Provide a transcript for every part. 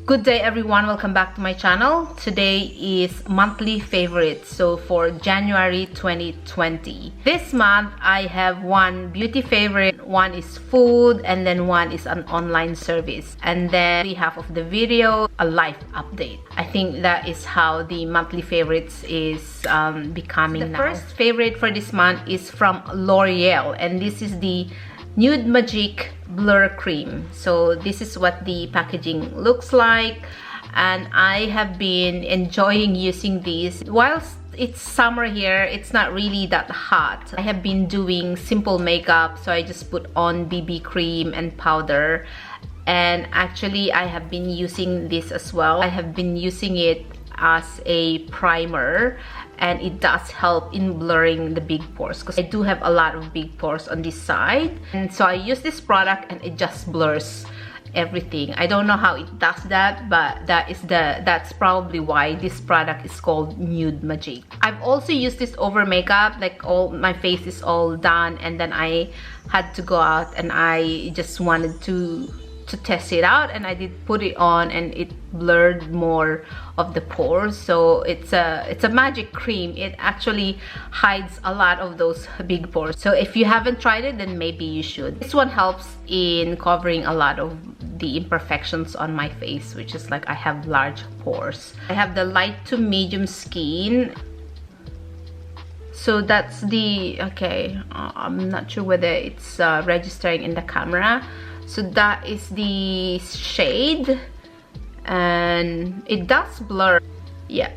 Good day everyone, welcome back to my channel. Today is monthly favorites, so for January 2020. This month I have one beauty favorite, one is food, and then one is an online service. And then the half of the video, a life update. I think that is how the monthly favorites is becoming now. The first favorite for this month is from L'Oreal, and this is the Nude Magique Blur Cream. So this is what the packaging looks like, and I have been enjoying using these. Whilst it's summer here, it's not really that hot. I have been doing simple makeup, so I just put on BB cream and powder, and actually I have been using this as well. I have been using it as a primer, and it does help in blurring the big pores because I do have a lot of big pores on this side, and so I use this product and it just blurs everything. I don't know how it does that, but that's probably why this product is called Nude Magique. I've also used this over makeup, like all my face is all done, and then I had to go out and I just wanted to test it out, and I did put it on and it blurred more of the pores. So it's a magic cream. It actually hides a lot of those big pores. So if you haven't tried it, then maybe you should. This one helps in covering a lot of the imperfections on my face, which is like I have large pores. I have the light to medium skin. So that's the, okay, I'm not sure whether it's registering in the camera. So that is the shade, and it does blur, yeah.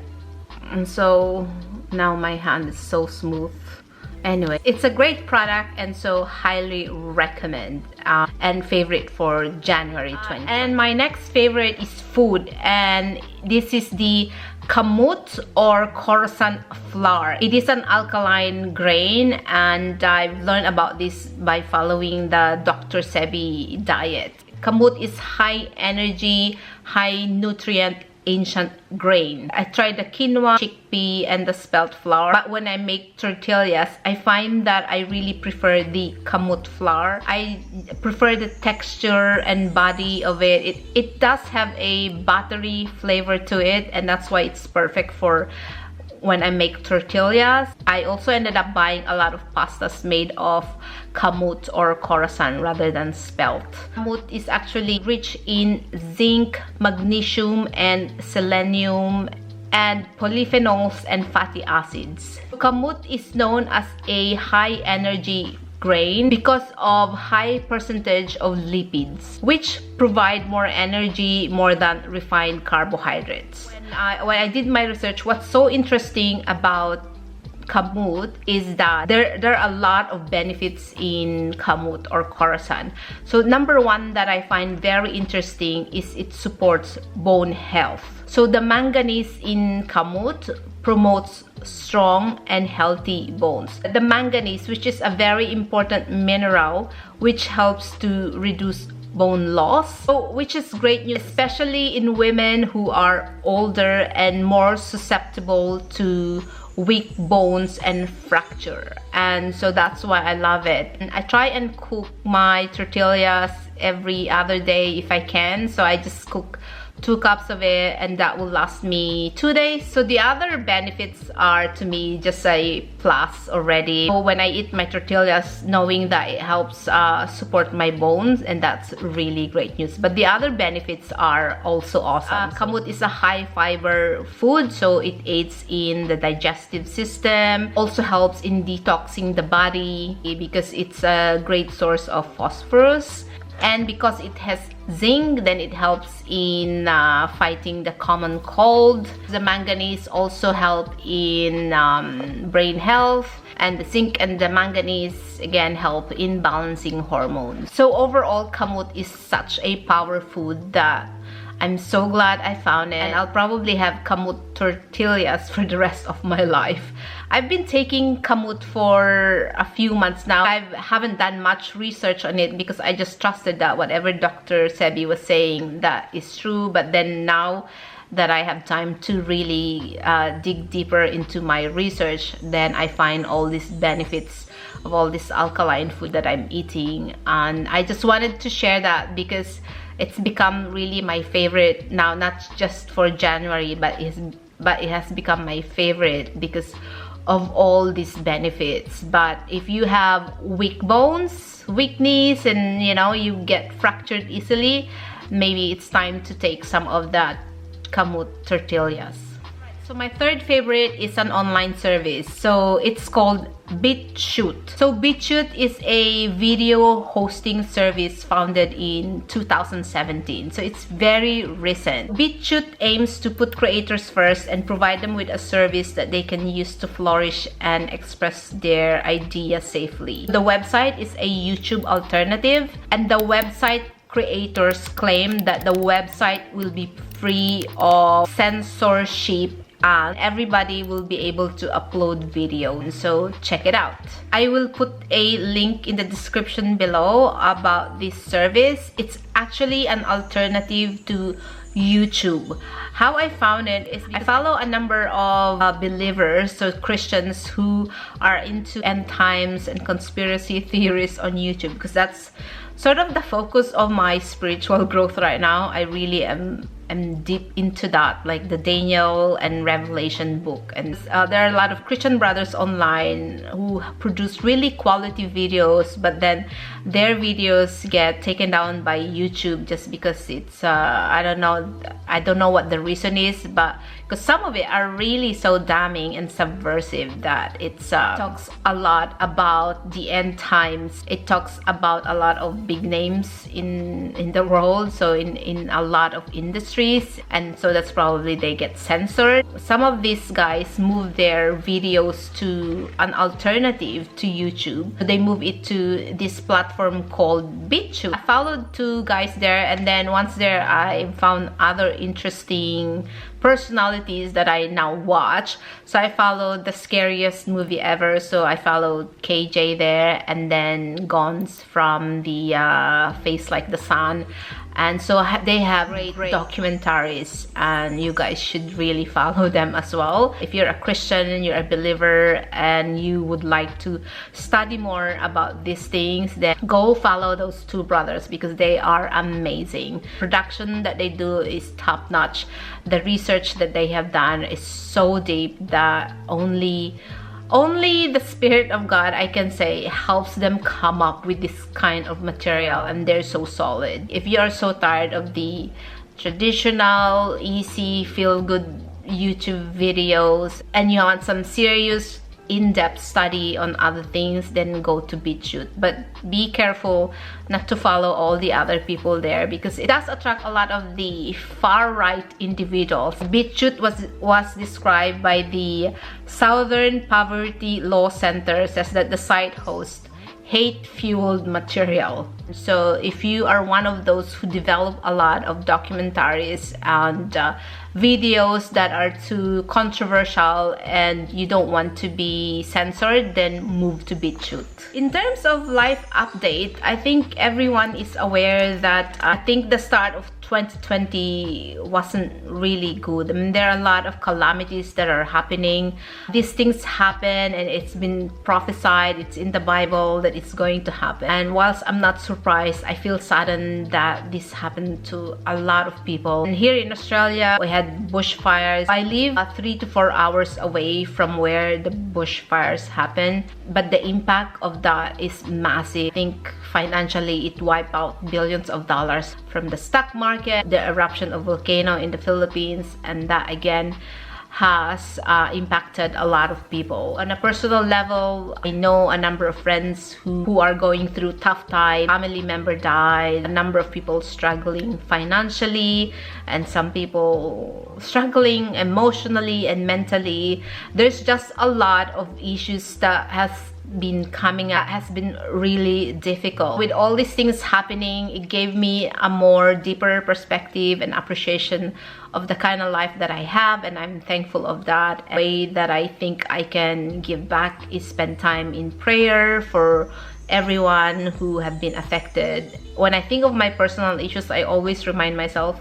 And so now my hand is so smooth. Anyway, it's a great product, and so highly recommend, and favorite for January 20. And my next favorite is food, and this is the Kamut or Khorasan flour. It is an alkaline grain, and I've learned about this by following the Dr. Sebi diet. Kamut is high energy, high nutrient ancient grain. I tried the quinoa, chickpea, and the spelt flour, but when I make tortillas, I find that I really prefer the Kamut flour. I prefer the texture and body of it. It does have a buttery flavor to it, and that's why it's perfect for when I make tortillas. I also ended up buying a lot of pastas made of Kamut or Khorasan rather than spelt. Kamut is actually rich in zinc, magnesium, and selenium, and polyphenols and fatty acids. Kamut is known as a high energy grain because of high percentage of lipids, which provide more energy more than refined carbohydrates. When I did my research, what's so interesting about Kamut is that there are a lot of benefits in Kamut or Khorasan. So number one that I find very interesting is it supports bone health. So the manganese in Kamut promotes strong and healthy bones. The manganese, which is a very important mineral, which helps to reduce bone loss, which is great news, especially in women who are older and more susceptible to weak bones and fracture. And so that's why I love it. And I try and cook my tortillas every other day if I can, so I just cook 2 cups of it, and that will last me 2 days. So the other benefits are, to me, just a plus already. So when I eat my tortillas, knowing that it helps support my bones, and that's really great news. But the other benefits are also awesome. Kamut is a high fiber food, so it aids in the digestive system, also helps in detoxing the body because it's a great source of phosphorus. And because it has zinc, then it helps in fighting the common cold. The manganese also help in brain health, and the zinc and the manganese again help in balancing hormones. So overall, Kamut is such a power food that I'm so glad I found it, and I'll probably have Kamut tortillas for the rest of my life. I've been taking Kamut for a few months now. I haven't done much research on it because I just trusted that whatever Dr. Sebi was saying, that is true. But then now that I have time to really dig deeper into my research, then I find all these benefits of all this alkaline food that I'm eating. And I just wanted to share that because it's become really my favorite now, not just for January, but it has become my favorite because of all these benefits. But if you have weak bones, weak knees, and you know, you get fractured easily, maybe it's time to take some of that Kamut tortillas. So my third favorite is an online service. So it's called BitShoot. So BitShoot is a video hosting service founded in 2017. So it's very recent. BitShoot aims to put creators first and provide them with a service that they can use to flourish and express their ideas safely. The website is a YouTube alternative, and the website creators claim that the website will be free of censorship and everybody will be able to upload video. So check it out. I will put a link in the description below about this service. It's actually an alternative to YouTube. How I found it is I follow a number of believers, so Christians who are into end times and conspiracy theories on YouTube, because that's sort of the focus of my spiritual growth right now. I really am deep into that, like the Daniel and Revelation book. And there are a lot of Christian brothers online who produce really quality videos, but then their videos get taken down by YouTube just because it's I don't know what the reason is, but because some of it are really so damning and subversive that it's talks a lot about the end times. It talks about a lot of big names in the world, so in a lot of industries, and so that's probably they get censored. Some of these guys move their videos to an alternative to YouTube. They move it to this platform called BitChute. I followed two guys there, and then once there I found other interesting personalities that I now watch. So I followed the scariest movie ever, so I followed KJ there, and then Gons from the Face Like the Sun. And so they have great documentaries, and you guys should really follow them as well. If you're a Christian, you're a believer, and you would like to study more about these things, then go follow those two brothers because they are amazing. Production that they do is top-notch. The research that they have done is so deep that only the Spirit of God, I can say, helps them come up with this kind of material, and they're so solid. If you are so tired of the traditional, easy, feel-good YouTube videos and you want some serious in-depth study on other things, then go to BitShoot. But be careful not to follow all the other people there because it does attract a lot of the far-right individuals. BitShoot was described by the Southern Poverty Law Center, says that the site hosts hate-fueled material. So if you are one of those who develop a lot of documentaries and videos that are too controversial and you don't want to be censored, then move to BitChute. In terms of life update, I think everyone is aware that I think the start of 2020 wasn't really good. I mean, there are a lot of calamities that are happening. These things happen, and it's been prophesied, it's in the Bible that it's going to happen. And whilst I'm not surprised, I feel saddened that this happened to a lot of people. And here in Australia, we had bushfires. I live 3 to 4 hours away from where the bushfires happen, but the impact of that is massive. I think financially it wiped out billions of dollars from the stock market, the eruption of volcano in the Philippines, and that again has impacted a lot of people. On a personal level, I know a number of friends who are going through tough time. Family member died, a number of people struggling financially, and some people struggling emotionally and mentally. There's just a lot of issues that has been coming up, has been really difficult. With all these things happening, it gave me a more deeper perspective and appreciation of the kind of life that I have, and I'm thankful of that. A way that I think I can give back is spend time in prayer for everyone who have been affected. When I think of my personal issues, I always remind myself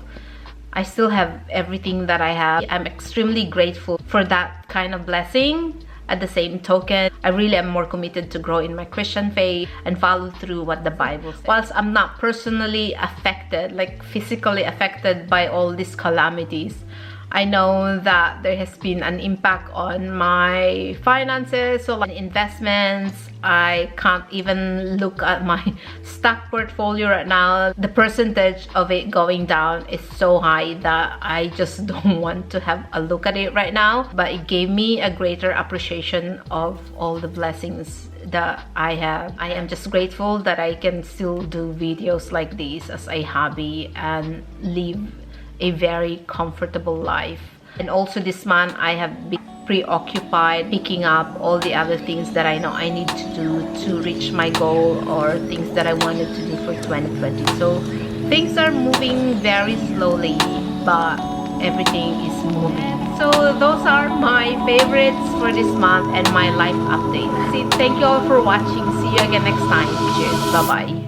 I still have everything that I have. I'm extremely grateful for that kind of blessing. At the same token, I really am more committed to grow in my Christian faith and follow through what the Bible says. Whilst I'm not personally affected, like physically affected by all these calamities, I know that there has been an impact on my finances, so like investments. I can't even look at my stock portfolio right now. The percentage of it going down is so high that I just don't want to have a look at it right now. But it gave me a greater appreciation of all the blessings that I have. I am just grateful that I can still do videos like these as a hobby and live a very comfortable life. And also this month I have been preoccupied picking up all the other things that I know I need to do to reach my goal, or things that I wanted to do for 2020. So things are moving very slowly, but everything is moving. So those are my favorites for this month and my life update. Thank you all for watching. See you again next time. Cheers. Bye bye.